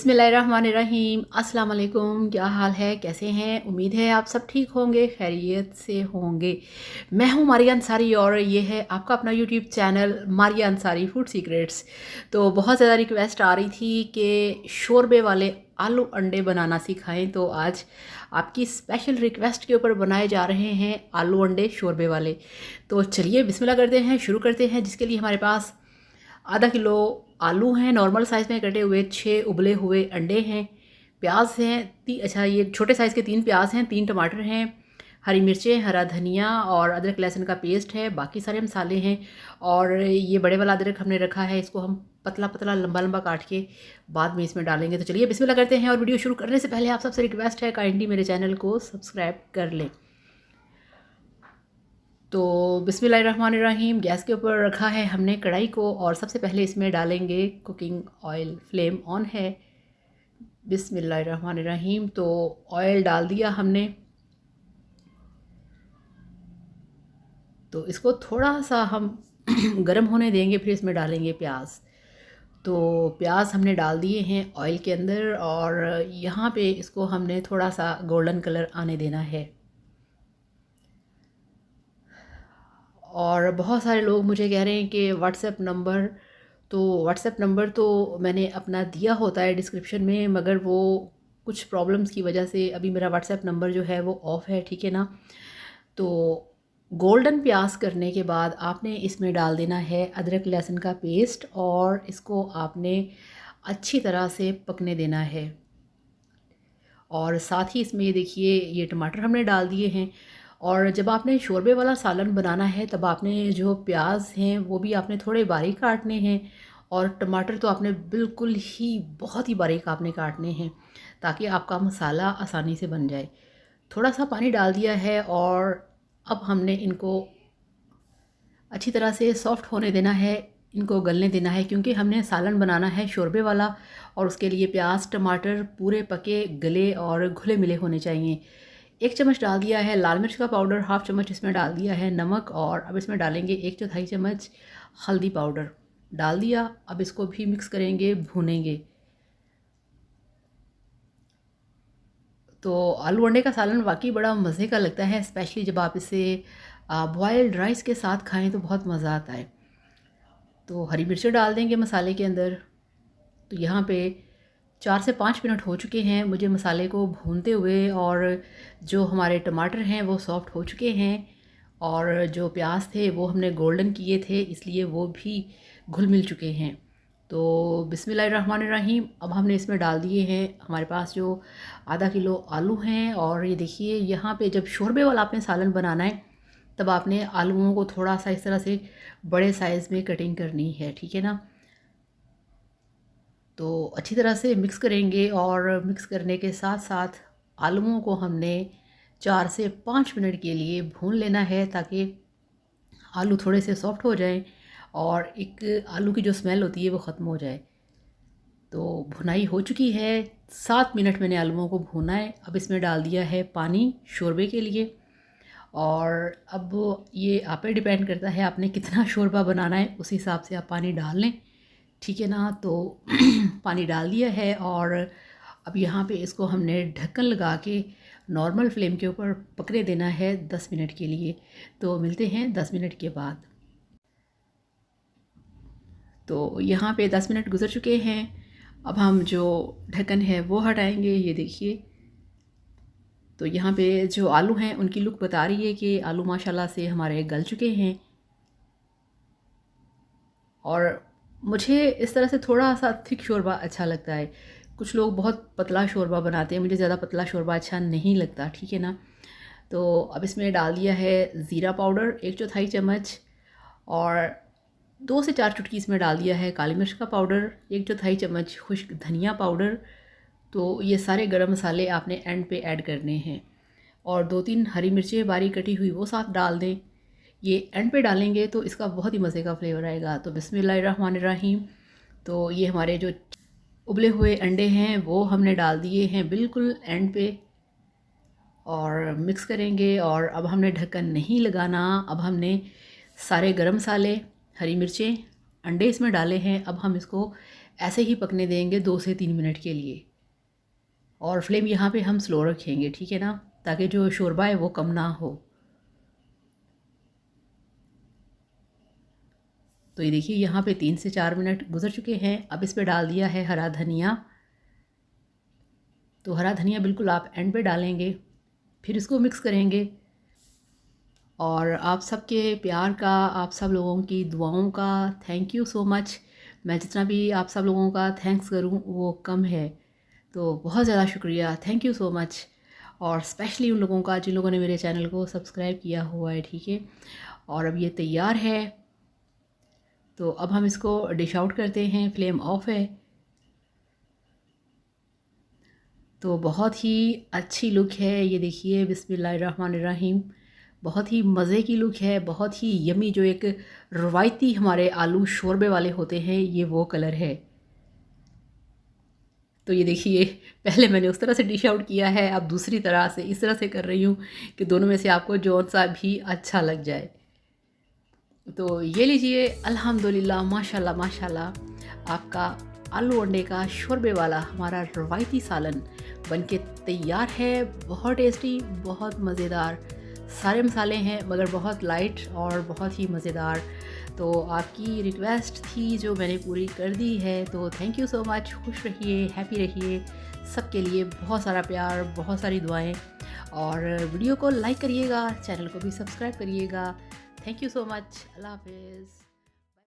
बिस्मिल्लाहिर्रहमानिर्रहीम। अस्सलाम वालेकुम। क्या हाल है, कैसे हैं? उम्मीद है आप सब ठीक होंगे, खैरियत से होंगे। मैं हूं मारिया अंसारी और ये है आपका अपना YouTube channel Maria Ansari food secrets. तो बहुत ज़्यादा रिक्वेस्ट आ रही थी कि शोरबे वाले आलू अंडे बनाना सिखाएं, तो आज आपकी स्पेशल रिक्वेस्ट के ऊपर बनाए जा रहे हैं आलू अंडे शोरबे वाले। तो चलिए बिस्मिल्लाह करते हैं, शुरू करते हैं। जिसके लिए हमारे पास आधा किलो आलू हैं नॉर्मल साइज़ में कटे हुए, 6 उबले हुए अंडे हैं, प्याज हैं ये छोटे साइज़ के 3 प्याज हैं, 3 टमाटर हैं, हरी मिर्चें, हरा धनिया और अदरक लहसुन का पेस्ट है, बाकी सारे मसाले हैं। और ये बड़े वाला अदरक हमने रखा है, इसको हम पतला पतला लंबा लंबा काट के बाद में इसमें डालेंगे। तो चलिए बिस्मिल्लाह करते हैं। और वीडियो शुरू करने से पहले आप सबसे रिक्वेस्ट है, काइंडली मेरे चैनल को सब्सक्राइब कर लें। तो बिस्मिल्लाहिर्रहमानिर्रहीम। गैस के ऊपर रखा है हमने कढ़ाई को और सबसे पहले इसमें डालेंगे कुकिंग ऑयल। फ्लेम ऑन है। बिस्मिल्लाहिर्रहमानिर्रहीम। तो ऑयल डाल दिया हमने। तो इसको थोड़ा सा हम गर्म होने देंगे, फिर इसमें डालेंगे प्याज। तो प्याज हमने डाल दिए हैं ऑयल के अंदर और यहाँ पे इसको हमने थोड़ा सा गोल्डन कलर आने देना है। और बहुत सारे लोग मुझे कह रहे हैं कि व्हाट्सएप नंबर तो मैंने अपना दिया होता है डिस्क्रिप्शन में, मगर वो कुछ प्रॉब्लम्स की वजह से अभी मेरा व्हाट्सएप नंबर जो है वो ऑफ़ है, ठीक है ना। तो गोल्डन प्याज करने के बाद आपने इसमें डाल देना है अदरक लहसुन का पेस्ट और इसको आपने अच्छी तरह से पकने देना है। और साथ ही इसमें ये देखिए, ये टमाटर हमने डाल दिए हैं। और जब आपने शोरबे वाला सालन बनाना है तब आपने जो प्याज हैं वो भी आपने थोड़े बारीक काटने हैं और टमाटर तो आपने बिल्कुल ही बहुत ही बारीक आपने काटने हैं, ताकि आपका मसाला आसानी से बन जाए। थोड़ा सा पानी डाल दिया है और अब हमने इनको अच्छी तरह से सॉफ़्ट होने देना है, इनको गलने देना है, क्योंकि हमने सालन बनाना है शोरबे वाला और उसके लिए प्याज टमाटर पूरे पके गले और घुले मिले होने चाहिए। 1 चम्मच डाल दिया है लाल मिर्च का पाउडर, हाफ़ चम्मच इसमें डाल दिया है नमक और अब इसमें डालेंगे 1/4 चम्मच हल्दी पाउडर डाल दिया। अब इसको भी मिक्स करेंगे, भूनेंगे। तो आलू अंडे का सालन वाकई बड़ा मज़े का लगता है, स्पेशली जब आप इसे बॉयल्ड राइस के साथ खाएं तो बहुत मज़ा आता है। तो हरी मिर्चें डाल देंगे मसाले के अंदर। तो यहाँ पे 4 से 5 मिनट हो चुके हैं मुझे मसाले को भूनते हुए और जो हमारे टमाटर हैं वो सॉफ़्ट हो चुके हैं और जो प्याज थे वो हमने गोल्डन किए थे, इसलिए वो भी घुल मिल चुके हैं। तो बिस्मिल्लाहिर्रहमानिर्रहीम। अब हमने इसमें डाल दिए हैं हमारे पास जो आधा किलो आलू हैं। और ये देखिए, यहाँ पे जब शोरबे वाला आपने सालन बनाना है तब आपने आलूओं को थोड़ा सा इस तरह से बड़े साइज़ में कटिंग करनी है, ठीक है ना। तो अच्छी तरह से मिक्स करेंगे और मिक्स करने के साथ साथ आलूओं को हमने 4 से 5 मिनट के लिए भून लेना है, ताकि आलू थोड़े से सॉफ्ट हो जाएं और एक आलू की जो स्मेल होती है वो ख़त्म हो जाए। तो भुनाई हो चुकी है, 7 मिनट मैंने आलूओं को भूना है। अब इसमें डाल दिया है पानी शोरबे के लिए। और अब ये आप पे डिपेंड करता है आपने कितना शोरबा बनाना है, उस हिसाब से आप पानी डाल लें, ठीक है ना। तो पानी डाल दिया है और अब यहाँ पे इसको हमने ढक्कन लगा के नॉर्मल फ्लेम के ऊपर पकने देना है 10 मिनट के लिए। तो मिलते हैं 10 मिनट के बाद। तो यहाँ पे 10 मिनट गुजर चुके हैं। अब हम जो ढक्कन है वो हटाएंगे। ये देखिए, तो यहाँ पे जो आलू हैं उनकी लुक बता रही है कि आलू माशाल्लाह से हमारे गल चुके हैं। और मुझे इस तरह से थोड़ा सा थिक शोरबा अच्छा लगता है। कुछ लोग बहुत पतला शोरबा बनाते हैं, मुझे ज़्यादा पतला शोरबा अच्छा नहीं लगता, ठीक है ना। तो अब इसमें डाल दिया है ज़ीरा पाउडर 1/4 चम्मच और 2 से 4 चुटकी इसमें डाल दिया है काली मिर्च का पाउडर, 1/4 चम्मच खुश्क धनिया पाउडर। तो ये सारे गरम मसाले आपने एंड पे ऐड करने हैं। और 2-3 हरी मिर्चें बारीक कटी हुई वो साथ डाल दें। ये एंड पे डालेंगे तो इसका बहुत ही मज़े का फ्लेवर आएगा। तो बिस्मिल्लाहिर्रहमानिर्रहीम। तो ये हमारे जो उबले हुए अंडे हैं वो हमने डाल दिए हैं बिल्कुल एंड पे और मिक्स करेंगे। और अब हमने ढक्कन नहीं लगाना। अब हमने सारे गरम मसाले, हरी मिर्चें, अंडे इसमें डाले हैं। अब हम इसको ऐसे ही पकने देंगे 2 से 3 मिनट के लिए। और फ्लेम यहाँ पे हम स्लो रखेंगे, ठीक है ना, ताकि जो शोरबा है वो कम ना हो। तो ये देखिए यहाँ पे 3 से 4 मिनट गुजर चुके हैं। अब इस पे डाल दिया है हरा धनिया। तो हरा धनिया बिल्कुल आप एंड पे डालेंगे, फिर इसको मिक्स करेंगे। और आप सबके प्यार का, आप सब लोगों की दुआओं का थैंक यू सो मच। मैं जितना भी आप सब लोगों का थैंक्स करूं वो कम है, तो बहुत ज़्यादा शुक्रिया, थैंक यू सो मच। और स्पेशली उन लोगों का जिन लोगों ने मेरे चैनल को सब्सक्राइब किया हुआ है, ठीक है। और अब ये तैयार है, तो अब हम इसको डिश आउट करते हैं। फ्लेम ऑफ है। तो बहुत ही अच्छी लुक है, ये देखिए, बिस्मिल्लाहिर्रहमानिर्रहीम। बहुत ही मज़े की लुक है, बहुत ही यमी। जो एक रवायती हमारे आलू शोरबे वाले होते हैं, ये वो कलर है। तो ये देखिए, पहले मैंने उस तरह से डिश आउट किया है, अब दूसरी तरह से इस तरह से कर रही हूँ कि दोनों में से आपको जौन सा भी अच्छा लग जाए। तो ये लीजिए, अल्हम्दुलिल्लाह, माशाल्लाह माशाल्लाह, आपका आलू अंडे का शोरबे वाला हमारा रवायती सालन बनके तैयार है। बहुत टेस्टी, बहुत मज़ेदार, सारे मसाले हैं मगर बहुत लाइट और बहुत ही मज़ेदार। तो आपकी रिक्वेस्ट थी जो मैंने पूरी कर दी है, तो थैंक यू सो मच। खुश रहिए, हैप्पी रहिए, सबके लिए बहुत सारा प्यार, बहुत सारी दुआएं। और वीडियो को लाइक करिएगा, चैनल को भी सब्सक्राइब करिएगा। Thank you so much. अल्लाह हाफिज़।